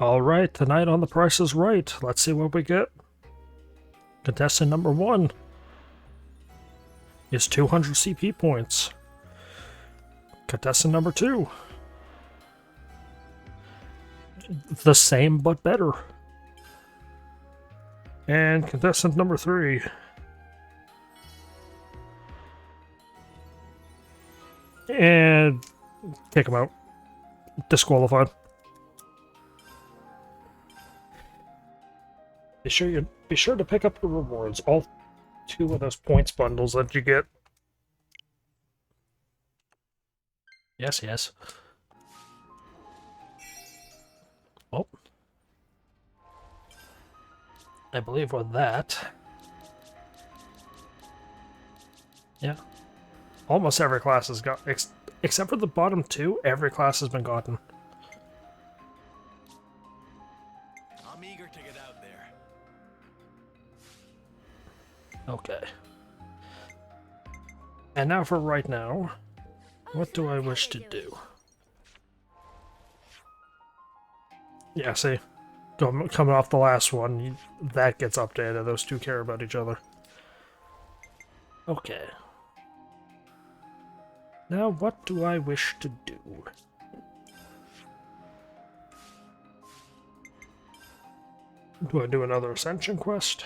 Alright, tonight on The Price is Right. Let's see what we get. Contestant number 1 is 200 CP points. Contestant number 2, the same but better. And contestant number 3, and kick him out. Disqualified. Be sure to pick up your rewards. All 2 of those points bundles that you get. Yes. Well, I believe with that, yeah, almost every class has got, except for the bottom 2, every class has been gotten. I'm eager to get out there. Okay. And now for right now, what do I wish to do? Yeah, see, coming off the last one, that gets updated. Those 2 care about each other. Okay. Now, what do I wish to do? Do I do another Ascension quest?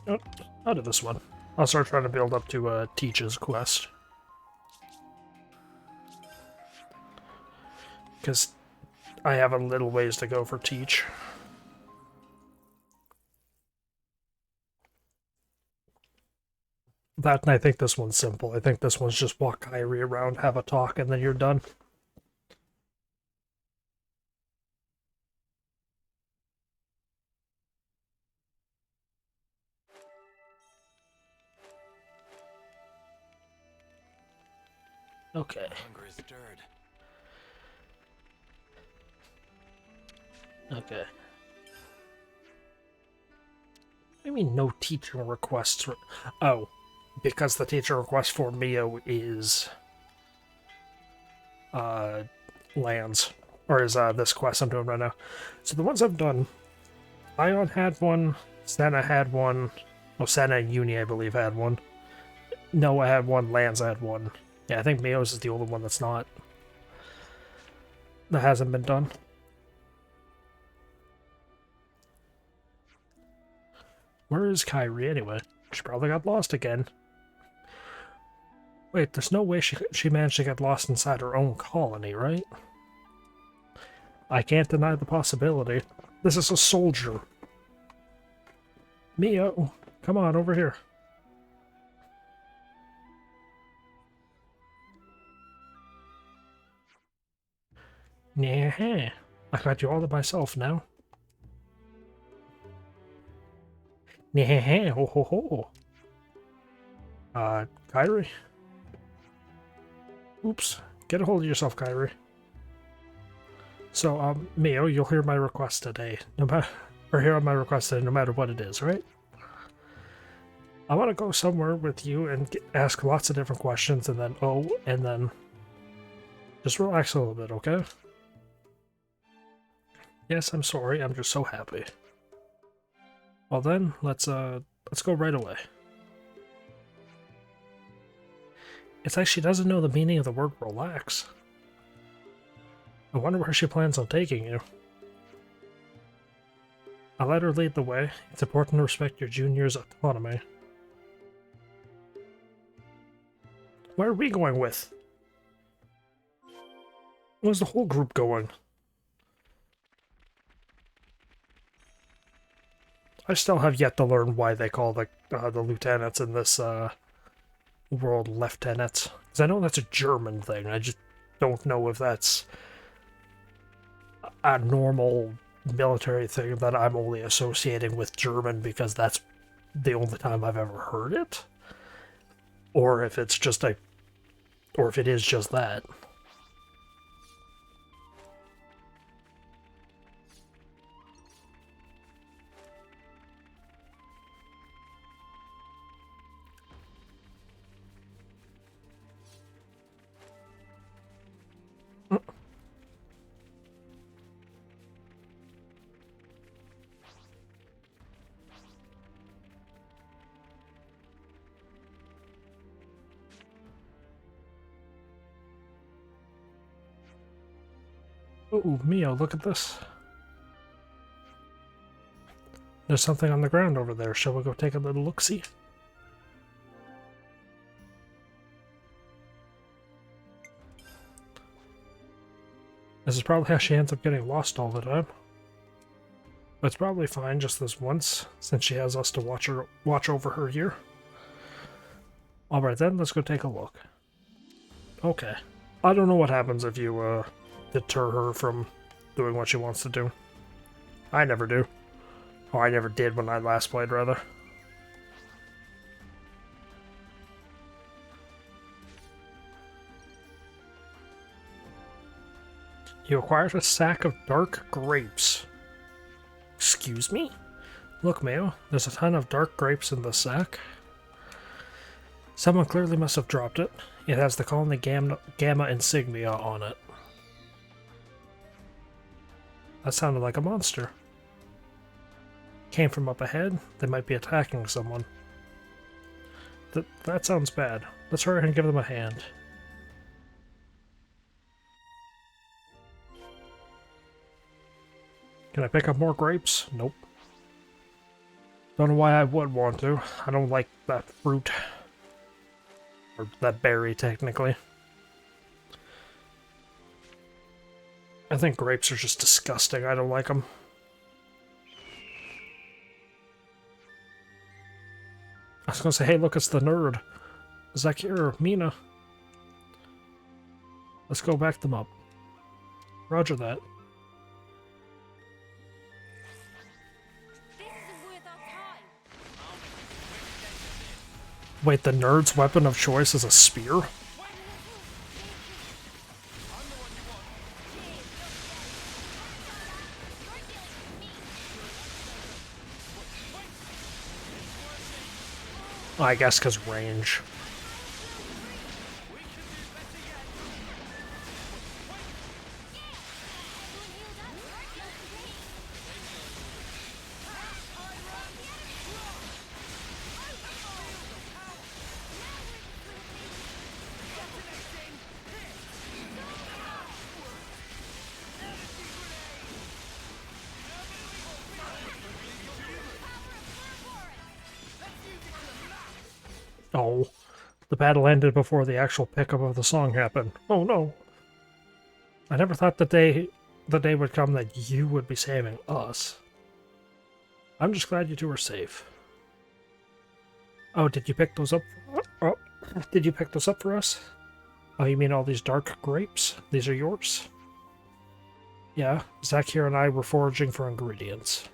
Oh, I'll do this one. I'll start trying to build up to Teach's quest. Because I have a little ways to go for Teach. That, and I think this one's simple. I think this one's just walk Kyrie around, have a talk, and then you're done. Okay. Hunger is stirred. Okay. I mean, no teacher requests. Oh, because the teacher request for Mio is lands, or is this quest I'm doing right now. So the ones I've done, Ion had one, Senna had one, well, Senna and Uni I believe had one. Noah had one, Lands had one. Yeah, I think Mio's is the only one that's not. That hasn't been done. Where is Kyrie anyway? She probably got lost again. Wait, there's no way she managed to get lost inside her own colony, right? I can't deny the possibility. This is a soldier. Mio, come on, over here. Yeah, I got you all to myself now. Yeah, ho ho ho. Kyrie? Oops. Get a hold of yourself, Kyrie. So, Mio, you'll hear my request today. Hear my request today, no matter what it is, right? I want to go somewhere with you and ask lots of different questions, and then just relax a little bit, okay? Yes, I'm sorry. I'm just so happy. Well then, let's go right away. It's like she doesn't know the meaning of the word relax. I wonder where she plans on taking you. I'll let her lead the way. It's important to respect your junior's autonomy. Where are we going with? Where's the whole group going? I still have yet to learn why they call the lieutenants in this world lieutenants. Because I know that's a German thing. I just don't know if that's a normal military thing that I'm only associating with German because that's the only time I've ever heard it. Or if it's just or if it is just that. Oh, Mio, look at this. There's something on the ground over there. Shall we go take a little look-see? This is probably how she ends up getting lost all the time. But it's probably fine just this once, since she has us to watch over her here. Alright then, let's go take a look. Okay. I don't know what happens if you, deter her from doing what she wants to do. I never do. Or I never did when I last played, rather. You acquired a sack of dark grapes. Excuse me? Look, Mayo, there's a ton of dark grapes in the sack. Someone clearly must have dropped it. It has the colony Gamma insignia on it. That sounded like a monster. Came from up ahead. They might be attacking someone. That sounds bad. Let's hurry and give them a hand. Can I pick up more grapes? Nope. Don't know why I would want to. I don't like that fruit. Or that berry, technically. I think grapes are just disgusting. I don't like them. I was gonna say, hey, look, it's the nerd. Zakir or Mina. Let's go back them up. Roger that. Wait, the nerd's weapon of choice is a spear? I guess because range. Oh, the battle ended before the actual pickup of the song happened. Oh no. I never thought the day would come that you would be saving us. I'm just glad you two are safe. Oh, did you pick those up? Oh, did you pick those up for us? Oh, you mean all these dark grapes? These are yours? Yeah, Zach here and I were foraging for ingredients.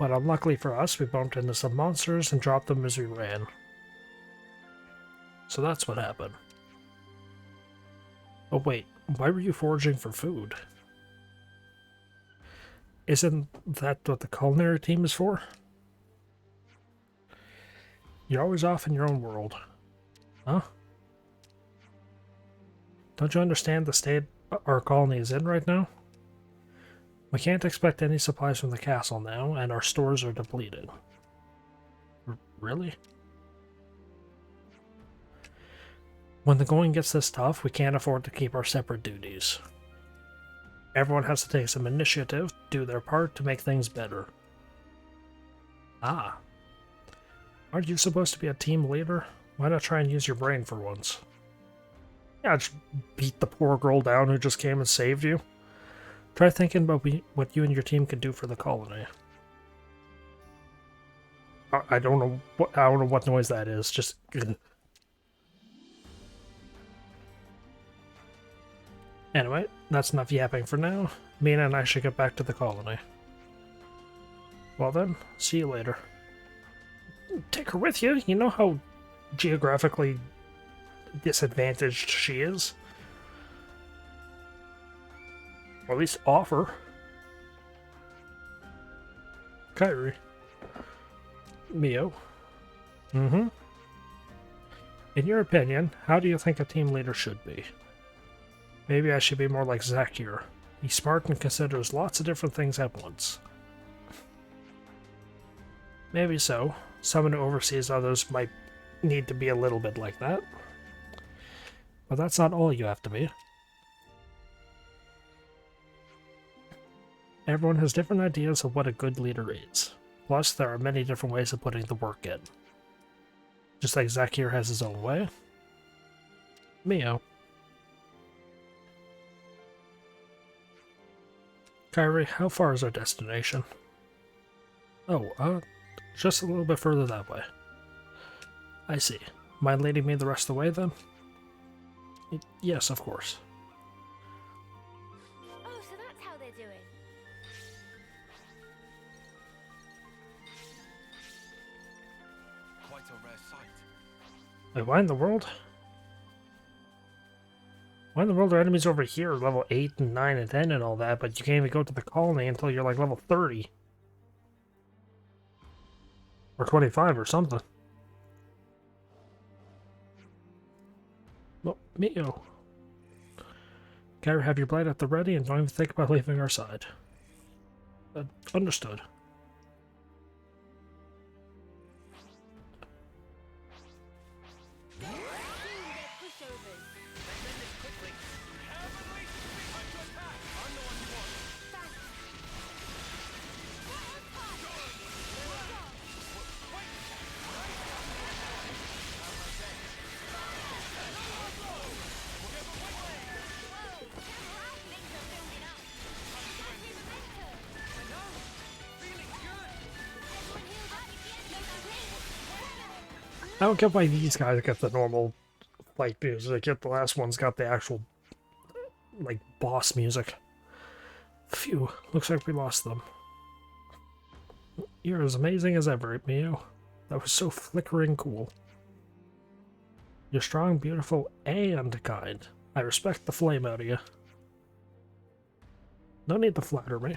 But unluckily for us, we bumped into some monsters and dropped them as we ran. So that's what happened. Oh wait, why were you foraging for food? Isn't that what the culinary team is for? You're always off in your own world. Huh? Don't you understand the state our colony is in right now? We can't expect any supplies from the castle now, and our stores are depleted. Really? When the going gets this tough, we can't afford to keep our separate duties. Everyone has to take some initiative, do their part to make things better. Ah. Aren't you supposed to be a team leader? Why not try and use your brain for once? Yeah, just beat the poor girl down who just came and saved you. Try thinking about what you and your team can do for the colony. I don't know what noise that is. Just. Anyway, that's enough yapping for now. Mina and I should get back to the colony. Well then, see you later. Take her with you. You know how geographically disadvantaged she is. Or at least offer. Kyrie. Mio. Mm-hmm. In your opinion, how do you think a team leader should be? Maybe I should be more like Zach here. He's smart and considers lots of different things at once. Maybe so. Someone who oversees others might need to be a little bit like that. But that's not all you have to be. Everyone has different ideas of what a good leader is. Plus, there are many different ways of putting the work in. Just like Zack here has his own way. Mio. Kyrie, how far is our destination? Oh, just a little bit further that way. I see. Mind leading me the rest of the way, then? Yes, of course. Oh, so that's how they're doing. Quite a rare sight. Wait, why in the world? Why in the world are enemies over here, level 8 and 9 and 10 and all that, but you can't even go to the colony until you're like level 30? Or 25 or something. Well, Mio. Gotta have your blade at the ready and don't even think about leaving our side. Understood. I don't get why these guys get the normal fight music, yet the last one's got the actual, like, boss music. Phew, looks like we lost them. You're as amazing as ever, Mio. That was so flickering cool. You're strong, beautiful, and kind. I respect the flame out of you. No need to flatter me.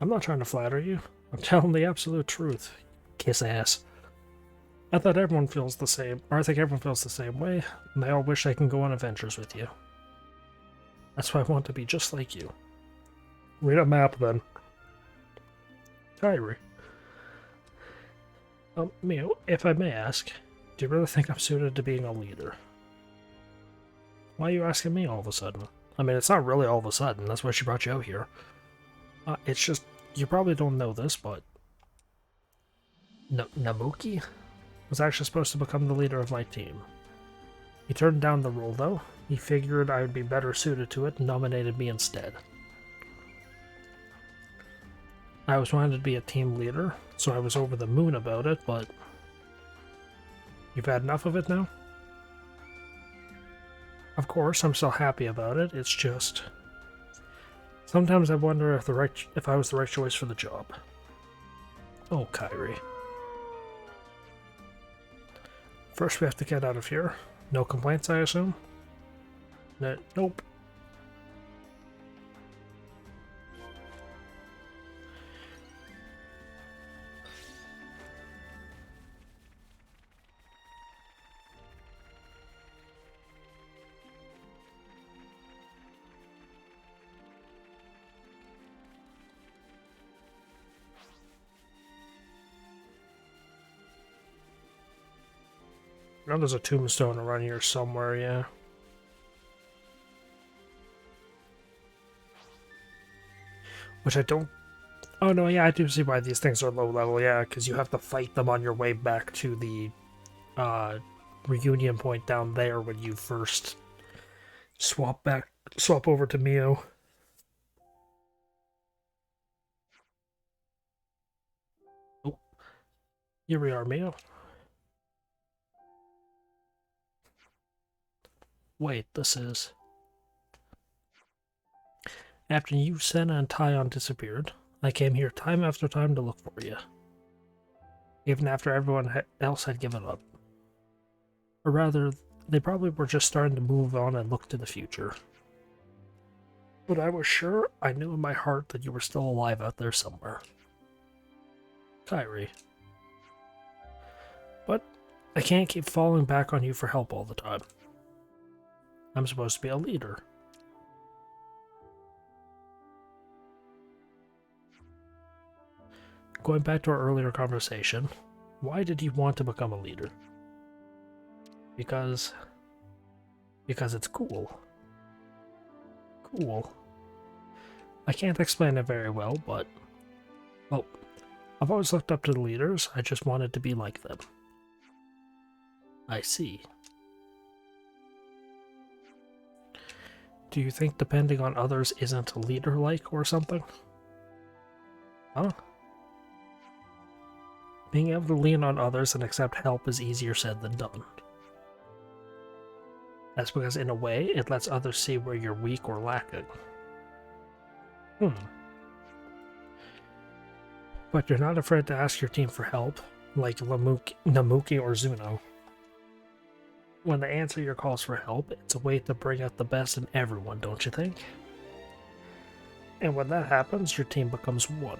I'm not trying to flatter you. I'm telling the absolute truth. Kiss ass. I thought everyone feels the same, or I think everyone feels the same way, and they all wish they can go on adventures with you. That's why I want to be just like you. Read a map, then. Kyrie. Mio, if I may ask, do you really think I'm suited to being a leader? Why are you asking me all of a sudden? I mean, it's not really all of a sudden, that's why she brought you out here. It's just, you probably don't know this, but Namuki was actually supposed to become the leader of my team. He turned down the role, though. He figured I would be better suited to it and nominated me instead. I always wanted to be a team leader, so I was over the moon about it, but you've had enough of it now? Of course, I'm still happy about it, it's just sometimes I wonder if I was the right choice for the job. Oh, Kyrie. First we have to get out of here. No complaints, I assume? Nope. I know there's a tombstone around here somewhere, yeah. Which I don't... Oh no, yeah, I do see why these things are low level, yeah, because you have to fight them on your way back to the reunion point down there when you first swap over to Mio. Oh, here we are, Mio. Wait, this is... After you, Senna, and Tyon disappeared, I came here time after time to look for you. Even after everyone else had given up. Or rather, they probably were just starting to move on and look to the future. But I was sure, I knew in my heart that you were still alive out there somewhere. Kyrie. But I can't keep falling back on you for help all the time. I'm supposed to be a leader. Going back to our earlier conversation, why did you want to become a leader? Because it's cool. Cool. I can't explain it very well, but... Well, I've always looked up to the leaders. I just wanted to be like them. I see. Do you think depending on others isn't leader-like or something? Huh? Being able to lean on others and accept help is easier said than done. That's because, in a way, it lets others see where you're weak or lacking. But you're not afraid to ask your team for help, like Namuki or Zuno. When they answer your calls for help, it's a way to bring out the best in everyone, don't you think? And when that happens, your team becomes one.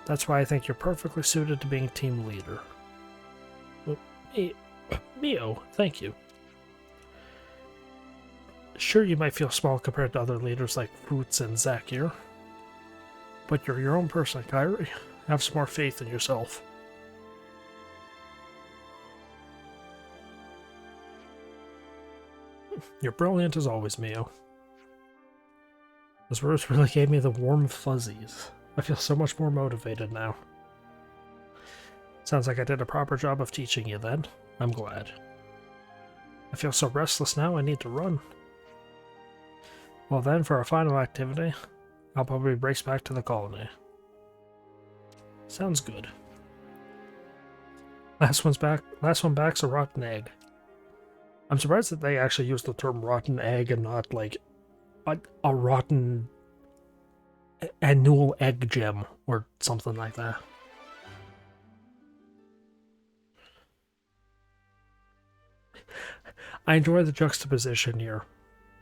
That's why I think you're perfectly suited to being team leader. Well, Mio, thank you. Sure, you might feel small compared to other leaders like Boots and Zakir, but you're your own person, Kairi. Have some more faith in yourself. You're brilliant as always, Mio. Those words really gave me the warm fuzzies. I feel so much more motivated now. Sounds like I did a proper job of teaching you then. I'm glad. I feel so restless now, I need to run. Well then, for our final activity, I'll probably race back to the colony. Sounds good. Last one back's a rotten egg. I'm surprised that they actually use the term rotten egg and not like a rotten annual egg gem or something like that. I enjoy the juxtaposition here.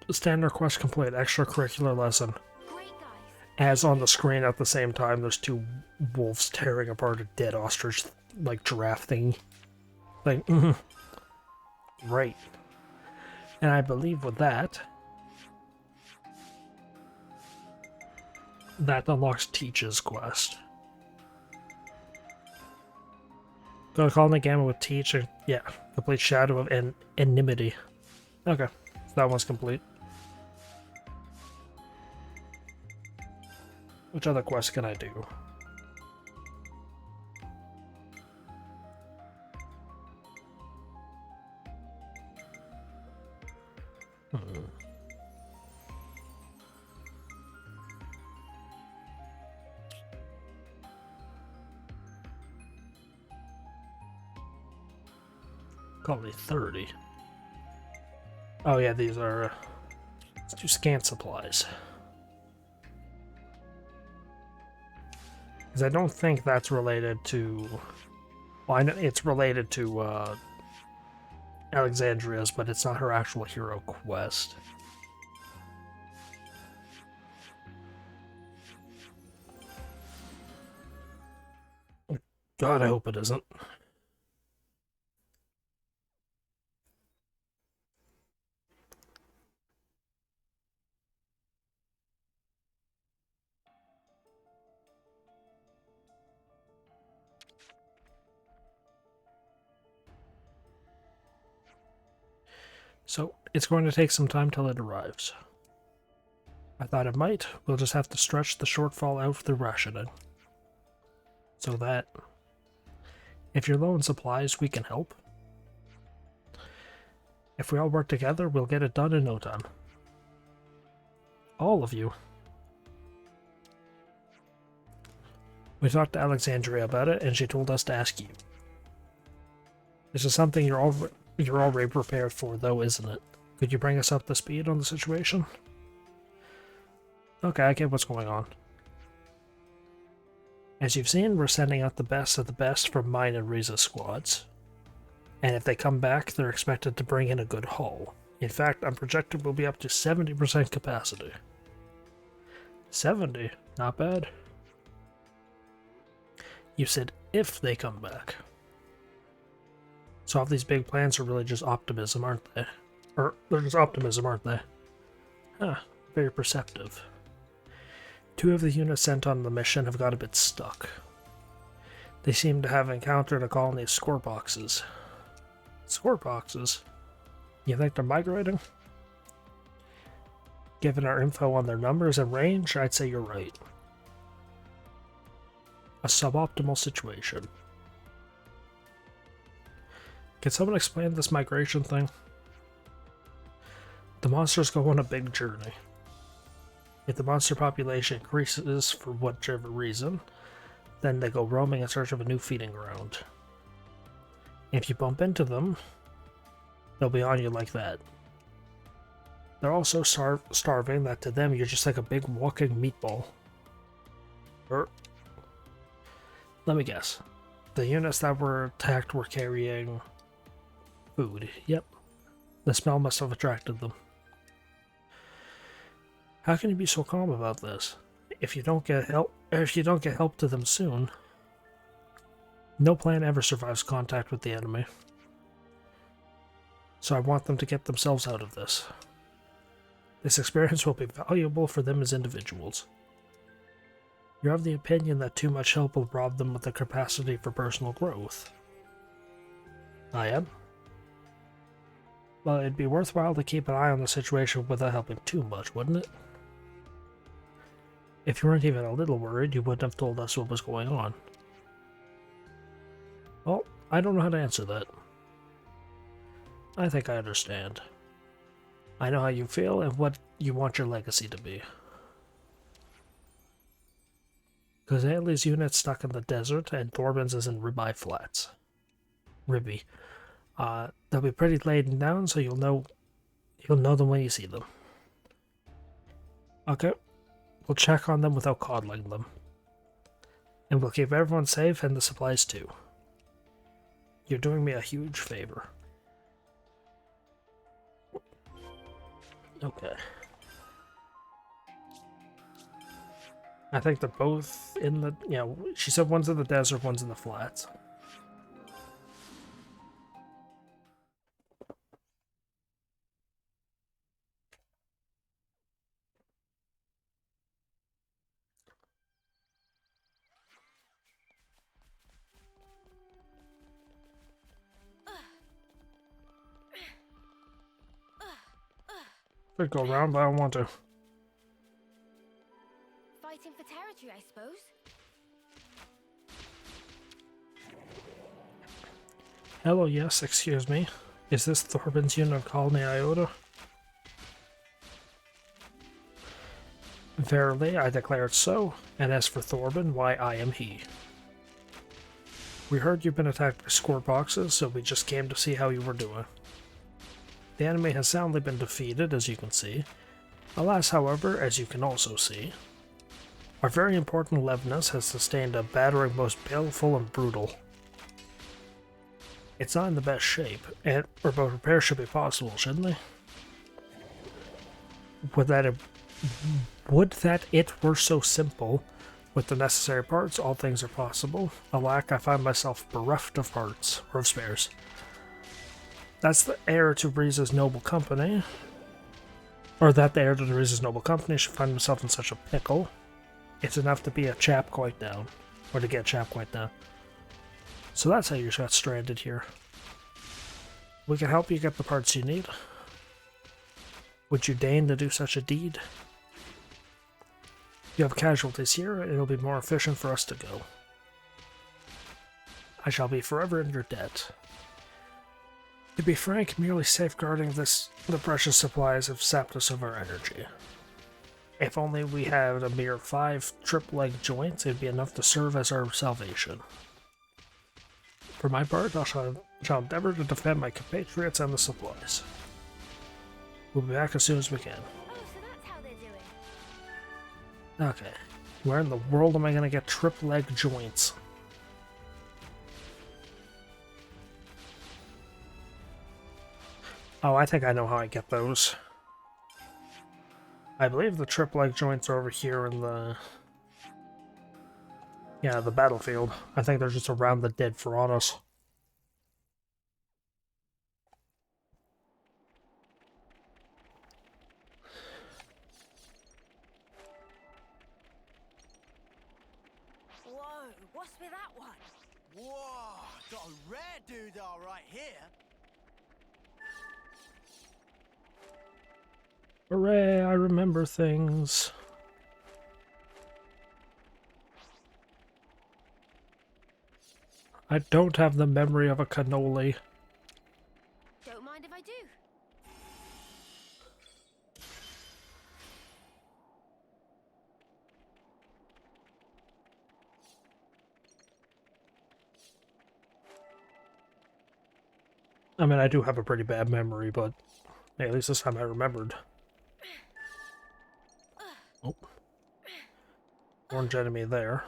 Standard quest complete, extracurricular lesson. As on the screen at the same time, there's two wolves tearing apart a dead ostrich, like giraffe thing. Like, right. And I believe with that, that unlocks Teach's quest. Go to Colony Gamma with Teach and, yeah, complete Shadow of Enmity. Okay, so that one's complete. Which other quest can I do? Colony 30. Oh yeah, these are... let's do scan supplies. Because I don't think that's related to... well, I know it's related to Alexandria's, but it's not her actual hero quest. God, I hope it isn't. So, it's going to take some time till it arrives. I thought it might. We'll just have to stretch the shortfall out through rationing. So that, if you're low in supplies, we can help. If we all work together, we'll get it done in no time. All of you. We talked to Alexandria about it, and she told us to ask you. This is something you're already prepared for, though, isn't it? Could you bring us up to speed on the situation? Okay, I get what's going on. As you've seen, we're sending out the best of the best from mine and Riza's squads. And if they come back, they're expected to bring in a good haul. In fact, I'm projected we'll be up to 70% capacity. 70? Not bad. You said if they come back. So all these big plans are really just optimism, aren't they? Or, they're just optimism, aren't they? Huh, very perceptive. 2 of the units sent on the mission have got a bit stuck. They seem to have encountered a colony of score boxes. Score boxes? You think they're migrating? Given our info on their numbers and range, I'd say you're right. A suboptimal situation. Can someone explain this migration thing? The monsters go on a big journey. If the monster population increases for whichever reason, then they go roaming in search of a new feeding ground. If you bump into them, they'll be on you like that. They're also starving that to them you're just like a big walking meatball. Let me guess. The units that were attacked were carrying food. Yep. The smell must have attracted them. How can you be so calm about this? If you don't get help to them soon, no plan ever survives contact with the enemy. So I want them to get themselves out of this. This experience will be valuable for them as individuals. You're of the opinion that too much help will rob them of the capacity for personal growth. I am. Well, it'd be worthwhile to keep an eye on the situation without helping too much, wouldn't it? If you weren't even a little worried, you wouldn't have told us what was going on. Well, I don't know how to answer that. I think I understand. I know how you feel and what you want your legacy to be. Kazali's unit's stuck in the desert, and Thorben's is in Ribeye Flats. Ribby. They'll be pretty laden down, so you'll know them when you see them. Okay. We'll check on them without coddling them. And we'll keep everyone safe and the supplies too. You're doing me a huge favor. Okay. I think they're both in the... Yeah, she said one's in the desert, one's in the flats. Could go around, but I don't want to. Fighting for territory, I suppose. Hello, yes, excuse me. Is this Thorben's unit of Colony Iota? Verily, I declare it so, and as for Thorben, why, I am he. We heard you've been attacked by score boxes, so we just came to see how you were doing. The enemy has soundly been defeated, as you can see. Alas, however, as you can also see, our very important Levnus has sustained a battering most baleful and brutal. It's not in the best shape, but repair should be possible, shouldn't they? Would that it were so simple. With the necessary parts, all things are possible. Alack, I find myself bereft of parts, or of spares. That's the heir to Riza's noble company. Or that the heir to Riza's noble company should find himself in such a pickle. It's enough to be a chap quite down. Or to get a chap quite down. So that's how you got stranded here. We can help you get the parts you need. Would you deign to do such a deed? You have casualties here, and it'll be more efficient for us to go. I shall be forever in your debt. To be frank, merely safeguarding the precious supplies have sapped us of our energy. If only we had a mere 5 trip-leg joints, it'd be enough to serve as our salvation. For my part, I shall endeavor to defend my compatriots and the supplies. We'll be back as soon as we can. Oh, so that's how they're doing. Okay. Where in the world am I going to get trip-leg joints? Oh, I think I know how I get those. I believe the trip-leg joints are over here in the... Yeah, the battlefield. I think they're just around the dead Furanos. Whoa, what's with that one? Whoa, got a rare doodah right here. Hooray, I remember things. I don't have the memory of a cannoli. Don't mind if I do. I mean, I do have a pretty bad memory, but hey, at least this time I remembered. Oh. Orange enemy there.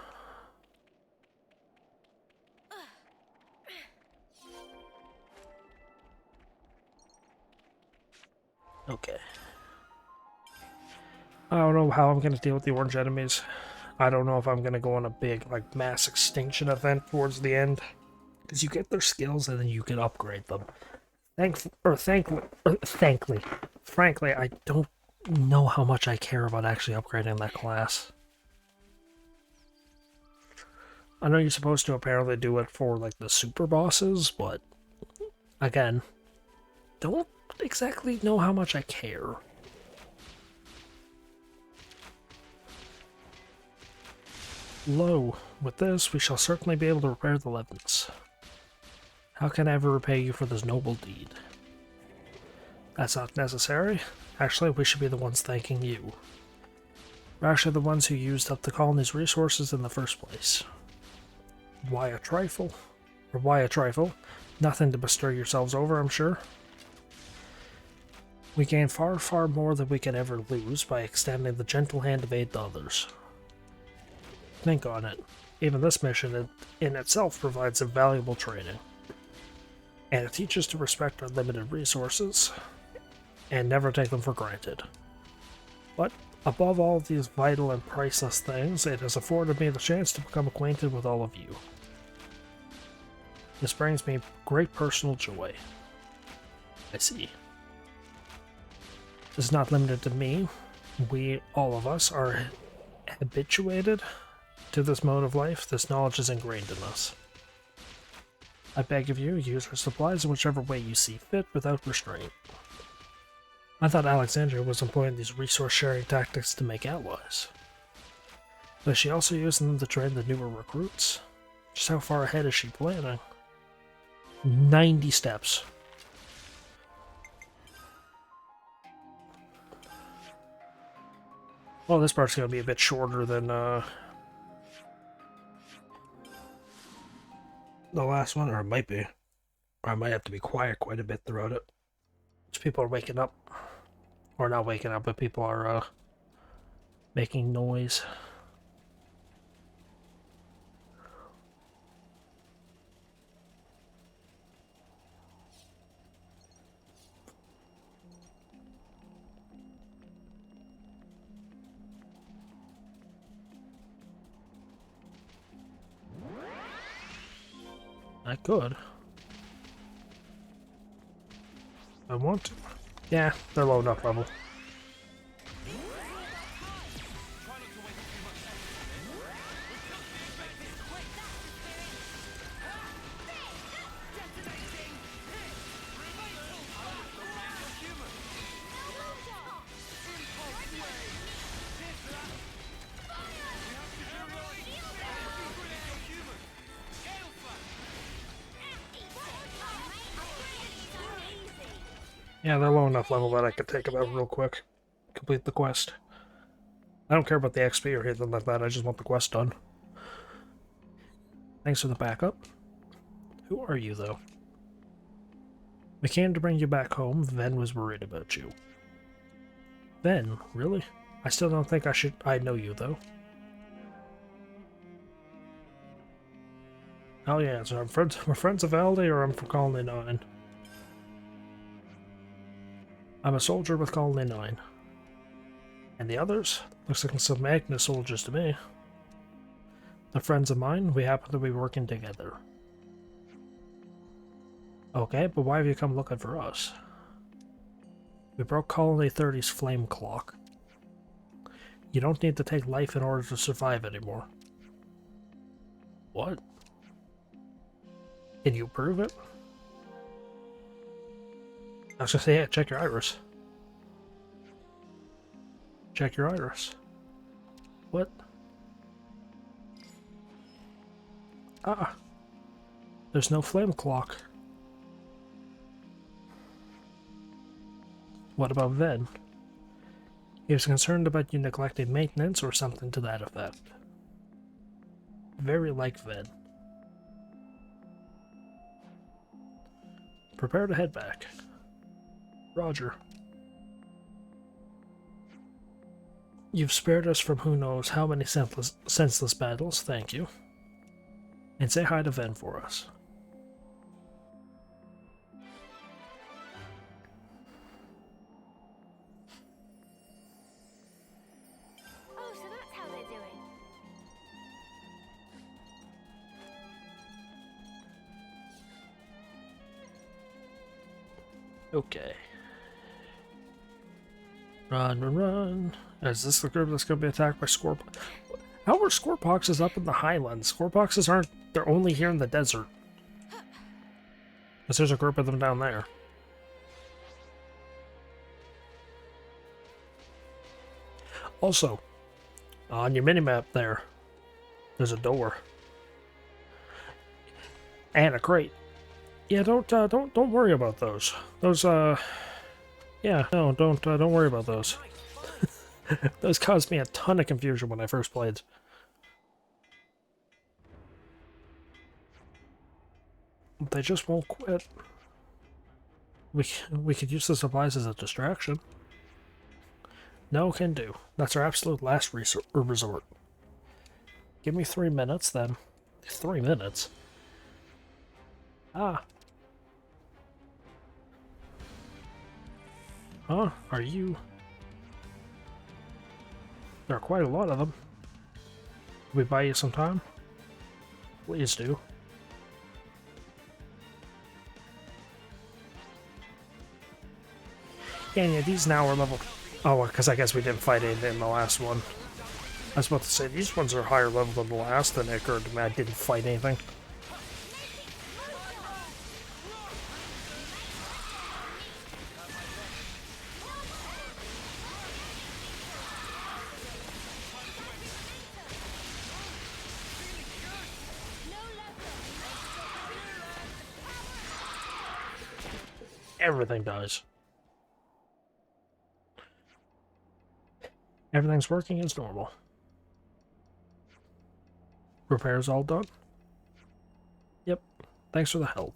Okay. I don't know how I'm going to deal with the orange enemies. I don't know if I'm going to go on a big, like, mass extinction event towards the end. Because you get their skills and then you can upgrade them. Frankly, I don't know how much I care about actually upgrading that class. I know you're supposed to apparently do it for, like, the super bosses, but, again, don't exactly know how much I care. Lo, with this, we shall certainly be able to repair the Levens. How can I ever repay you for this noble deed? That's not necessary. Actually, we should be the ones thanking you. We're actually the ones who used up the colony's resources in the first place. Why a trifle? Or why a trifle? Nothing to bestir yourselves over, I'm sure. We gain far, far more than we can ever lose by extending the gentle hand of aid to others. Think on it. Even this mission in itself provides invaluable training. And it teaches to respect our limited resources and never take them for granted. But above all these vital and priceless things, it has afforded me the chance to become acquainted with all of you. This brings me great personal joy. I see. This is not limited to me. We, all of us, are habituated to this mode of life. This knowledge is ingrained in us. I beg of you, use our supplies in whichever way you see fit without restraint. I thought Alexandria was employing these resource-sharing tactics to make allies. But is she also using them to train the newer recruits? Just how far ahead is she planning? 90 steps. Well, this part's going to be a bit shorter than the last one, or it might be. Or I might have to be quiet quite a bit throughout it. Just people are waking up. Or not waking up, but people are making noise. I could. I want to. Yeah, they're low enough level. Yeah, they're low enough level that I could take them out real quick. Complete the quest. I don't care about the XP or anything like that, I just want the quest done. Thanks for the backup. Who are you, though? We came to bring you back home. Ven was worried about you. Ven? Really? I still don't think I know you, though. Oh yeah, so we're friends of Aldi, or I'm from Colony 9? I'm a soldier with Colony 9. And the others? Looks like some Magnus soldiers to me. They're friends of mine. We happen to be working together. Okay, but why have you come looking for us? We broke Colony 30's flame clock. You don't need to take life in order to survive anymore. What? Can you prove it? I was gonna say, yeah, check your iris. Check your iris. What? Ah. There's no flame clock. What about Ven? He was concerned about you neglecting maintenance or something to that effect. Very like Ven. Prepare to head back. Roger. You've spared us from who knows how many senseless battles, thank you. And say hi to Ven for us. Oh, so that's how they're doing. Okay. Run, run, run. Is this the group that's going to be attacked by Scorp? How are Scorpoxes up in the highlands? Scorpoxes aren't... They're only here in the desert. Because there's a group of them down there. Also, on your minimap there, there's a door. And a crate. Yeah, don't worry about those. Those, yeah, no, don't worry about those. Those caused me a ton of confusion when I first played. They just won't quit. We could use the supplies as a distraction. No, can do. That's our absolute last resort. Give me 3 minutes, then. 3 minutes? Ah. Huh? Are you... There are quite a lot of them. Can we buy you some time? Please do. Yeah, these now are level... Oh, because I guess we didn't fight anything in the last one. I was about to say, these ones are higher level than the last, and it occurred to me I didn't fight anything. Everything dies. Everything's working as normal. Repairs all done? Yep. Thanks for the help.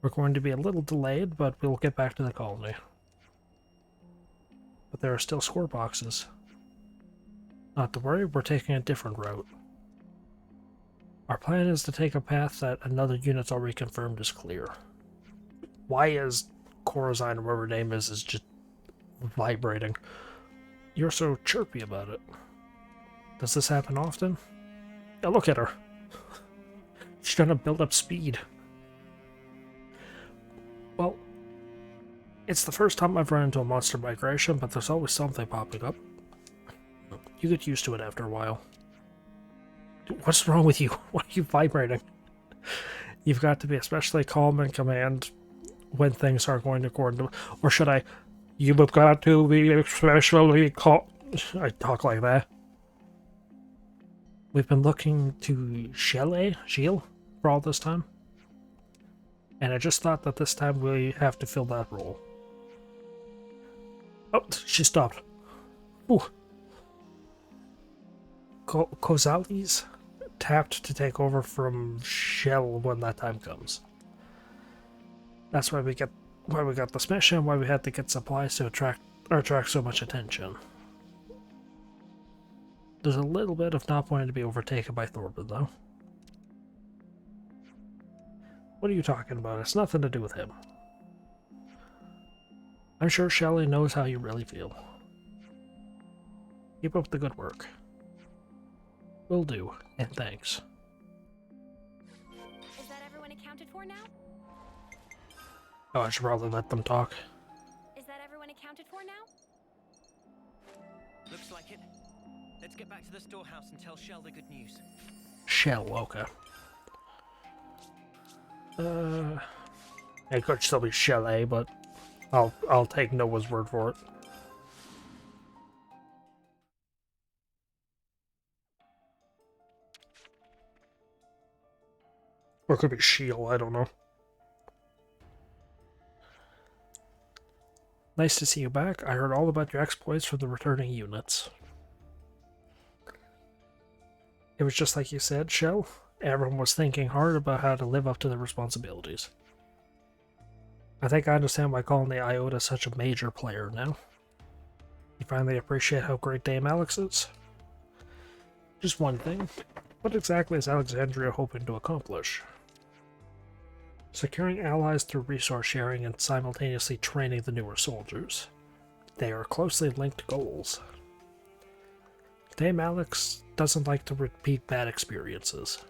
We're going to be a little delayed, but we'll get back to the colony. But there are still score boxes. Not to worry, we're taking a different route. Our plan is to take a path that another unit's already confirmed is clear. Why is Corazine, or whatever her name is just vibrating? You're so chirpy about it. Does this happen often? Yeah, look at her. She's trying to build up speed. Well, it's the first time I've run into a monster migration, but there's always something popping up. You get used to it after a while. What's wrong with you? Why are you vibrating? You've got to be especially calm and command when things aren't going according to... Or should I... You've got to be especially calm... I talk like that. We've been looking to Shield for all this time. And I just thought that this time we have to fill that role. Oh, she stopped. Ooh. Kozali's tapped to take over from Shell when that time comes. That's why we got this mission, why we had to get supplies to attract so much attention. There's a little bit of not wanting to be overtaken by Thorben, though. What are you talking about? It's nothing to do with him. I'm sure Shelley knows how you really feel. Keep up the good work. Will do, and thanks. Is that everyone accounted for now? Oh, I should probably let them talk. Is that everyone accounted for now? Looks like it. Let's get back to the storehouse and tell Shell the good news. Shell, okay. It could still be Shelley, but I'll take Noah's word for it. Or it could be Shield, I don't know. Nice to see you back. I heard all about your exploits from the returning units. It was just like you said, Shell. Everyone was thinking hard about how to live up to their responsibilities. I think I understand why Colony Iota is such a major player now. You finally appreciate how great Dame Alex is? Just one thing. What exactly is Alexandria hoping to accomplish? Securing allies through resource sharing and simultaneously training the newer soldiers. They are closely linked goals. Dame Alex doesn't like to repeat bad experiences.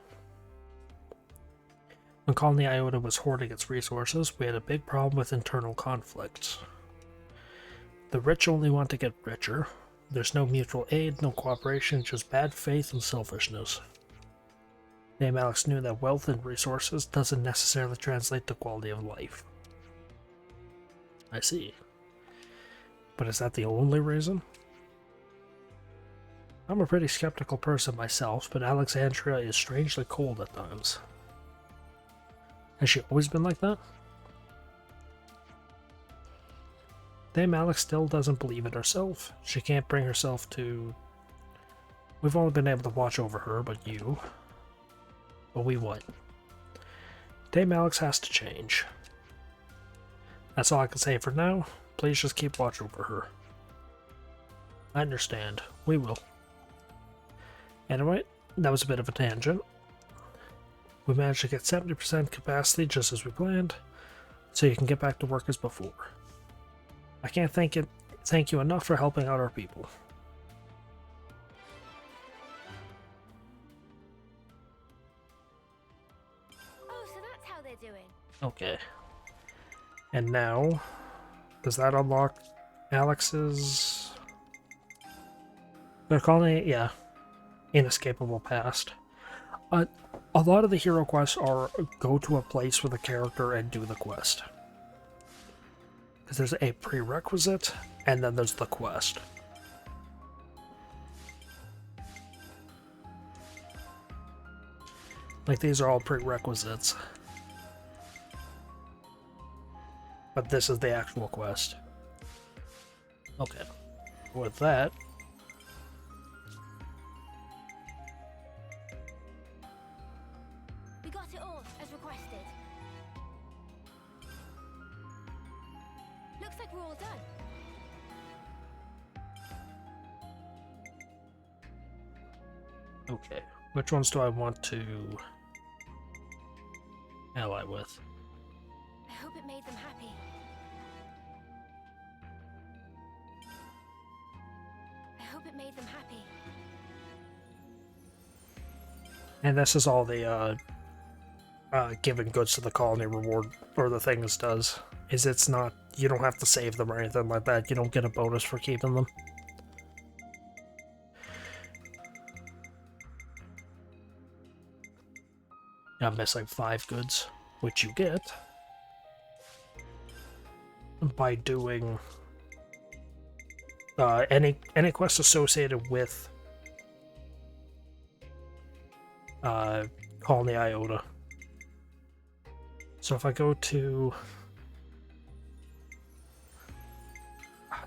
When Colony Iota was hoarding its resources, we had a big problem with internal conflicts. The rich only want to get richer. There's no mutual aid, no cooperation, just bad faith and selfishness. Dame Alex knew that wealth and resources doesn't necessarily translate to quality of life. I see. But is that the only reason? I'm a pretty skeptical person myself, but Alexandria is strangely cold at times. Has she always been like that? Dame Alex still doesn't believe in herself. She can't bring herself to... We've only been able to watch over her, but you... But we what? Dame Alex has to change. That's all I can say for now. Please just keep watch over her. I understand. We will. Anyway, that was a bit of a tangent. We managed to get 70% capacity just as we planned, so you can get back to work as before. I can't thank you enough for helping out our people. Oh, so that's how they're doing. Okay. And now, does that unlock Alex's... They're calling it, yeah, inescapable past. A lot of the hero quests are go to a place with a character and do the quest. Because there's a prerequisite, and then there's the quest. Like, these are all prerequisites. But this is the actual quest. Okay. With that... We got it all, as requested. Looks like we're all done. Okay. Which ones do I want to ally with? I hope it made them happy. I hope it made them happy. And this is all the giving goods to the colony reward, or the things does. Is it's not, you don't have to save them or anything like that. You don't get a bonus for keeping them. I'm missing 5 goods, which you get by doing any quest associated with Colony Iota. So if I go to...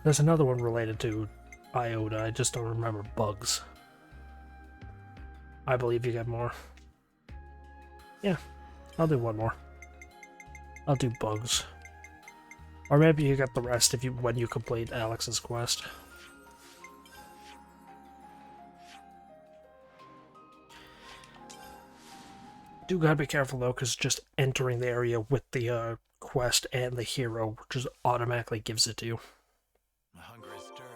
There's another one related to Iota, I just don't remember. Bugs. I believe you get more. Yeah, I'll do one more. I'll do bugs. Or maybe you get the rest if when you complete Alex's quest. Do gotta be careful though, because just entering the area with the quest and the hero just automatically gives it to you. My hunger is stirred.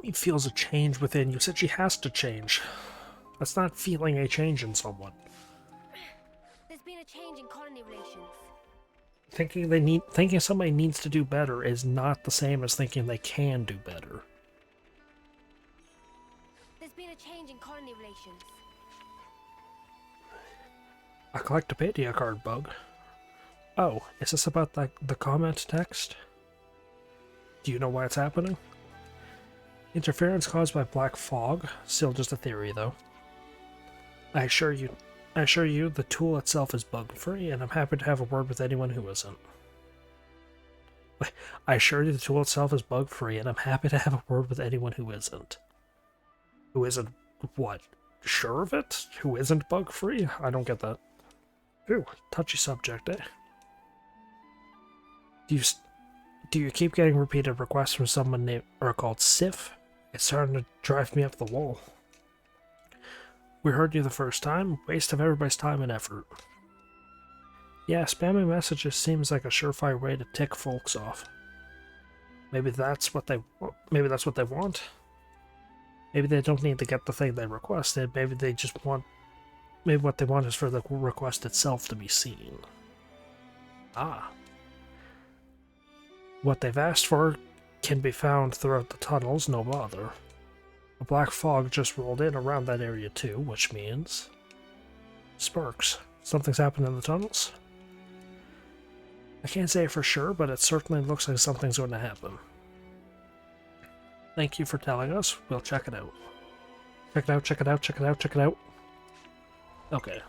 He feels a change within you. Said she has to change. That's not feeling a change in someone. There's been a change in colony relations. Thinking somebody needs to do better is not the same as thinking they can do better. There's been a change in colony relations. A Collectopedia card bug. Oh, is this about the comment text? Do you know why it's happening? Interference caused by black fog. Still just a theory, though. I assure you, the tool itself is bug-free, and I'm happy to have a word with anyone who isn't. I assure you the tool itself is bug-free, and I'm happy to have a word with anyone who isn't. Who isn't what? Sure of it? Who isn't bug-free? I don't get that. Ooh, touchy subject, eh? Do you keep getting repeated requests from someone named or called Sif? It's starting to drive me up the wall. We heard you the first time. Waste of everybody's time and effort. Yeah, spamming messages seems like a surefire way to tick folks off. Maybe that's what they want. Maybe they don't need to get the thing they requested. Maybe they just want. Maybe what they want is for the request itself to be seen. Ah. What they've asked for can be found throughout the tunnels, no bother. A black fog just rolled in around that area too, which means... Sparks. Something's happened in the tunnels? I can't say for sure, but it certainly looks like something's going to happen. Thank you for telling us. We'll check it out. Check it out. Okay.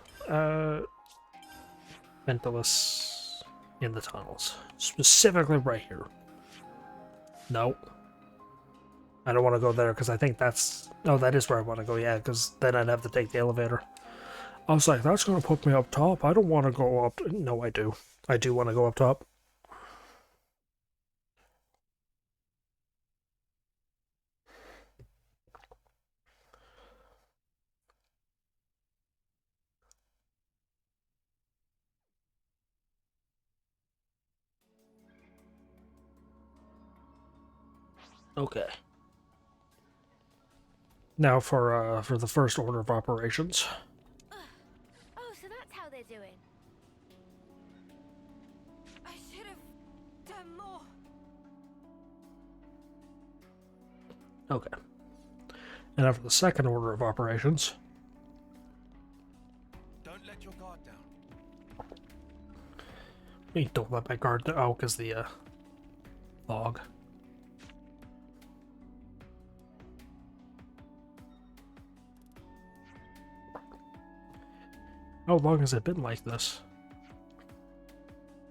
Mentalus in the tunnels. Specifically right here. No. I don't want to go there because I think that's... Oh, that is where I want to go, yeah, because then I'd have to take the elevator. I was like, that's going to put me up top. I don't want to go up... No, I do. I do want to go up top. Okay. Now for the first order of operations. Oh, so that's how they're doing. I should have done more. Okay. And now for the second order of operations. Don't let your guard down. Wait, don't let my guard down. Oh, because the fog. How long has it been like this?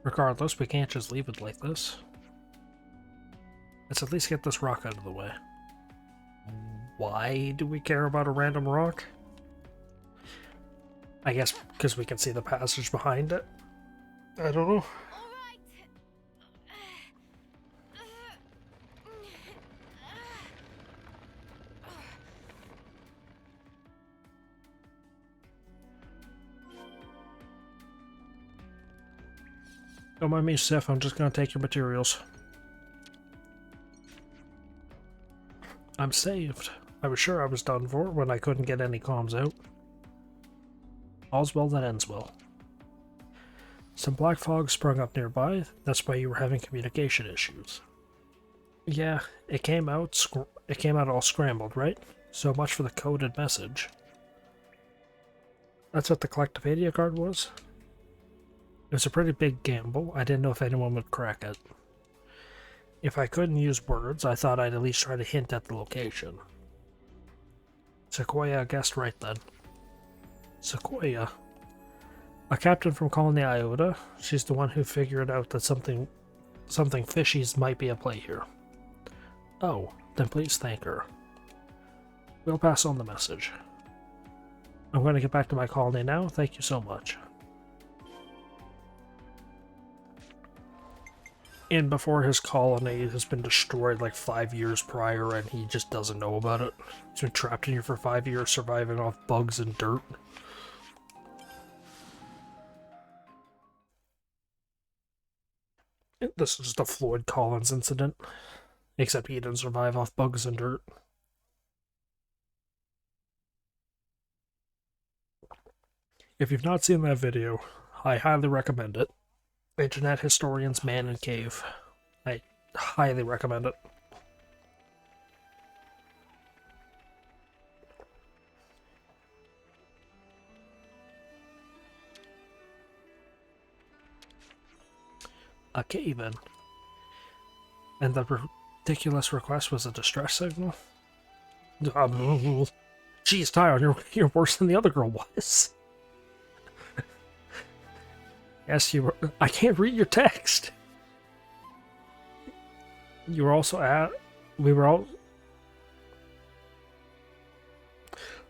Regardless, we can't just leave it like this. Let's at least get this rock out of the way. Why do we care about a random rock? I guess because we can see the passage behind it. I don't know. All right. Don't mind me, Sif. I'm just gonna take your materials. I'm saved. I was sure I was done for when I couldn't get any comms out. All's well that ends well. Some black fog sprung up nearby. That's why you were having communication issues. Yeah, it came out all scrambled, right? So much for the coded message. That's what the Collectivadia card was? It was a pretty big gamble. I didn't know if anyone would crack it. If I couldn't use words, I thought I'd at least try to hint at the location. Sequoia guessed right then. Sequoia. A captain from Colony Iota. She's the one who figured out that something fishy's might be at play here. Oh, then please thank her. We'll pass on the message. I'm going to get back to my colony now. Thank you so much. And before his colony has been destroyed like 5 years prior and he just doesn't know about it. He's been trapped in here for 5 years surviving off bugs and dirt. This is just a Floyd Collins incident. Except he didn't survive off bugs and dirt. If you've not seen that video, I highly recommend it. Internet Historian's Man in Cave. I highly recommend it. A cave-in. And the ridiculous request was a distress signal? Jeez, Tyon, you're worse than the other girl was. Yes, you were. I can't read your text. You were also at. We were all.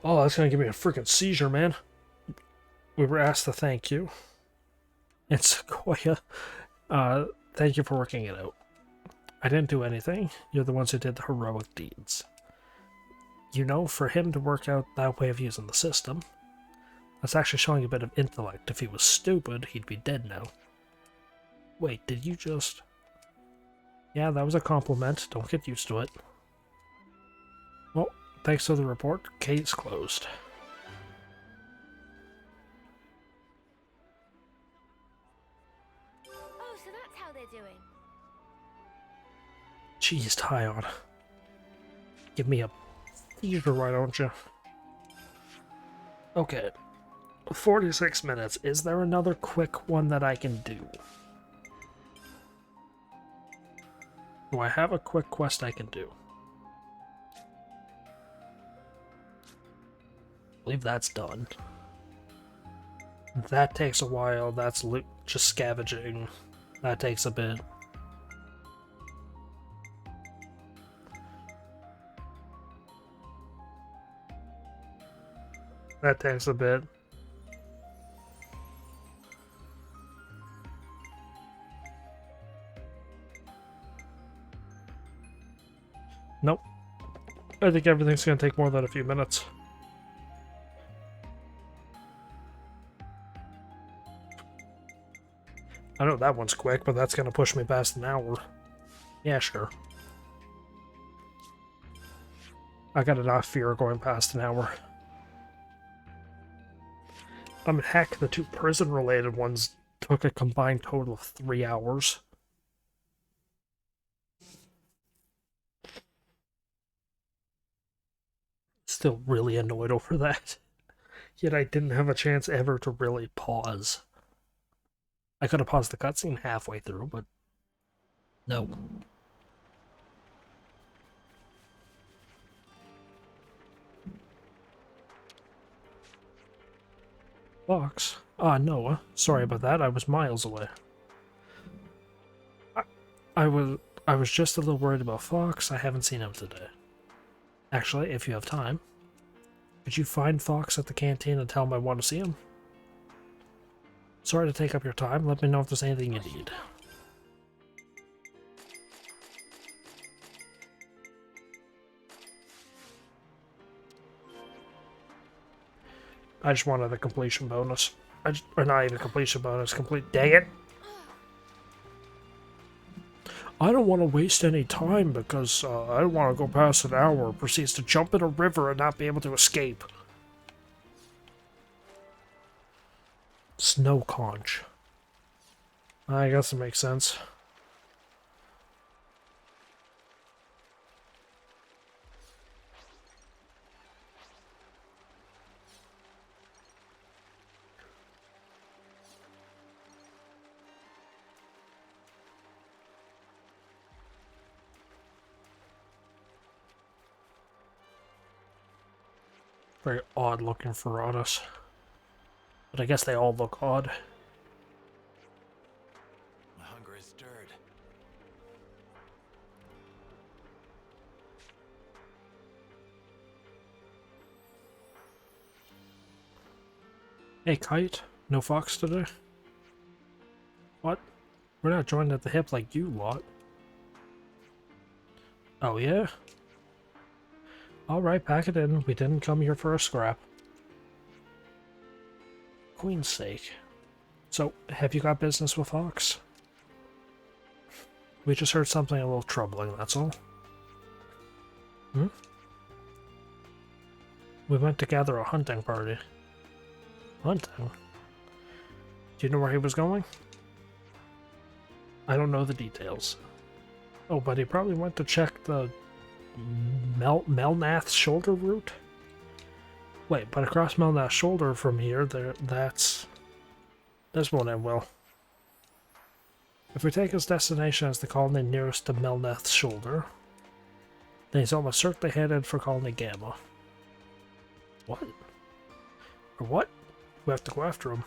Oh, that's gonna give me a freaking seizure, man. We were asked to thank you. And Sequoia, thank you for working it out. I didn't do anything. You're the ones who did the heroic deeds. You know, for him to work out that way of using the system, that's actually showing a bit of intellect. If he was stupid, he'd be dead now. Wait, did you just... Yeah, that was a compliment. Don't get used to it. Well, thanks to the report, case closed. Oh, so that's how they're doing. Jeez, Tyon. Give me a seizure, why don't you? Okay. 46 minutes. Is there another quick one that I can do? Do I have a quick quest I can do? I believe that's done. That takes a while. That's just scavenging. That takes a bit. That takes a bit. Nope. I think everything's going to take more than a few minutes. I know that one's quick, but that's going to push me past an hour. Yeah, sure. I got enough fear going past an hour. Heck, the two prison-related ones took a combined total of 3 hours. Still really annoyed over that. Yet I didn't have a chance ever to really pause. I could have paused the cutscene halfway through, but no. Fox? Noah. Sorry about that, I was miles away. I was just a little worried about Fox. I haven't seen him today. Actually, if you have time, could you find Fox at the canteen and tell him I want to see him? Sorry to take up your time. Let me know if there's anything you need. I just wanted the completion bonus. Or not even completion bonus, dang it! I don't want to waste any time because I don't want to go past an hour. Proceeds to jump in a river and not be able to escape. Snow conch. I guess it makes sense. Very odd looking Ferratus. But I guess they all look odd. My hunger is stirred. Hey, Kite. No Fox today? What? We're not joined at the hip like you lot. Oh, yeah? Alright, pack it in. We didn't come here for a scrap. Queen's sake. So, have you got business with Fox? We just heard something a little troubling, that's all. Hmm? We went to gather a hunting party. Hunting? Do you know where he was going? I don't know the details. Oh, but he probably went to check the Melnath's shoulder route? Wait, but across Melnath's shoulder from here, this won't end well. If we take his destination as the colony nearest to Melnath's shoulder, Then he's almost certainly headed for Colony Gamma. What? Or what? We have to go after him.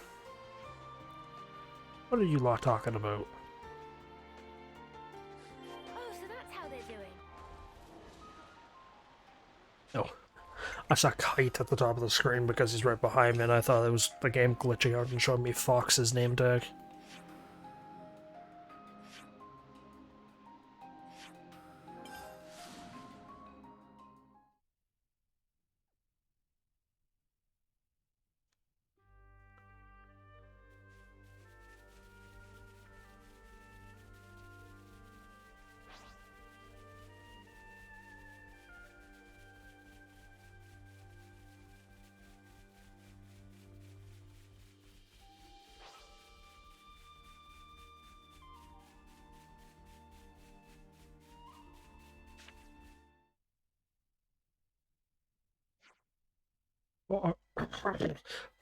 What are you lot talking about? Oh, so that's how they're doing. Oh. I saw Kite at the top of the screen because he's right behind me, and I thought it was the game glitching out and showing me Fox's name tag.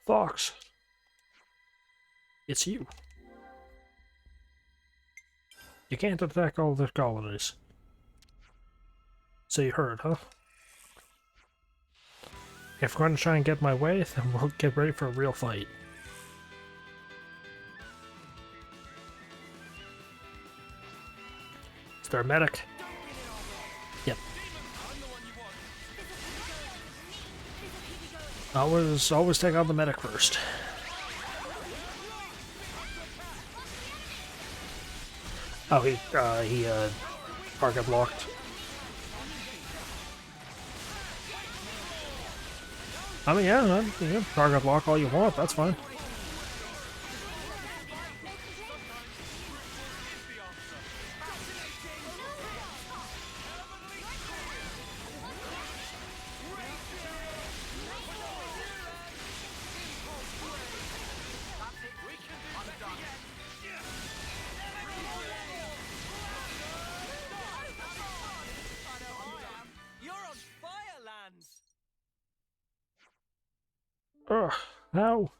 Fox. It's you. You can't attack all the colonies. So you heard, huh? If we're going to try and get my way, then we'll get ready for a real fight. Is there a medic? Yep. Always take out the medic first. Oh, he target locked. I mean, yeah, target lock all you want, that's fine. You're on fire, Lance! Ugh, how?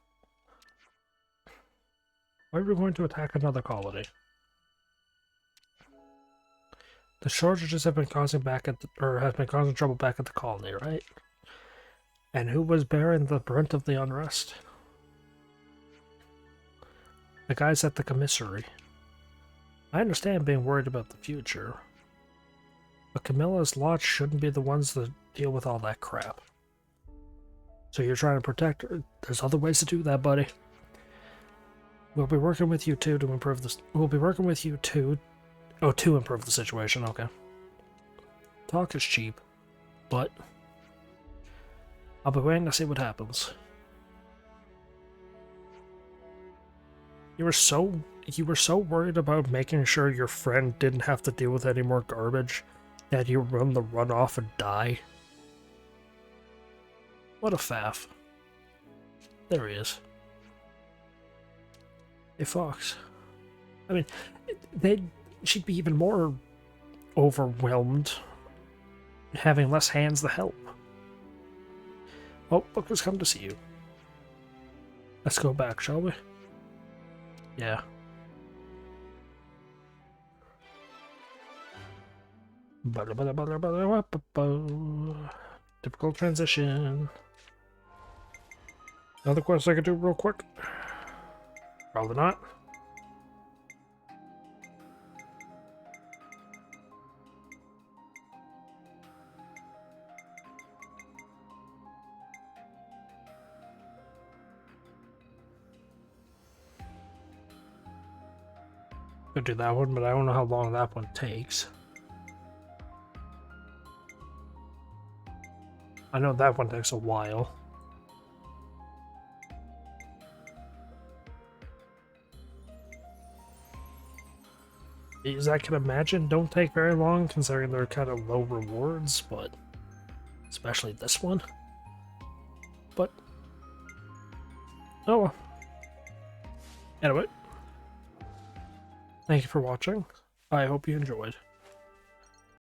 Why are we going to attack another colony? The shortages have been causing trouble back at the colony, right? And who was bearing the brunt of the unrest? The guys at the commissary. I understand being worried about the future, but Camilla's lot shouldn't be the ones that deal with all that crap. So you're trying to protect her. There's other ways to do that, buddy. We'll be working with you too to improve this. We'll be working with you too. Oh, to improve the situation. Okay. Talk is cheap, but I'll be waiting to see what happens. You were so worried about making sure your friend didn't have to deal with any more garbage that you run the runoff and die. What a faff. There he is. Hey, Fox. I mean, she'd be even more overwhelmed having less hands to help. Oh, look who's come to see you. Let's go back, shall we? Yeah. Typical transition. Another quest I could do real quick? Probably not. Could do that one, but I don't know how long that one takes. I know that one takes a while. These I can imagine don't take very long considering they're kind of low rewards, but especially this one. But oh well. Anyway, thank you for watching. I hope you enjoyed.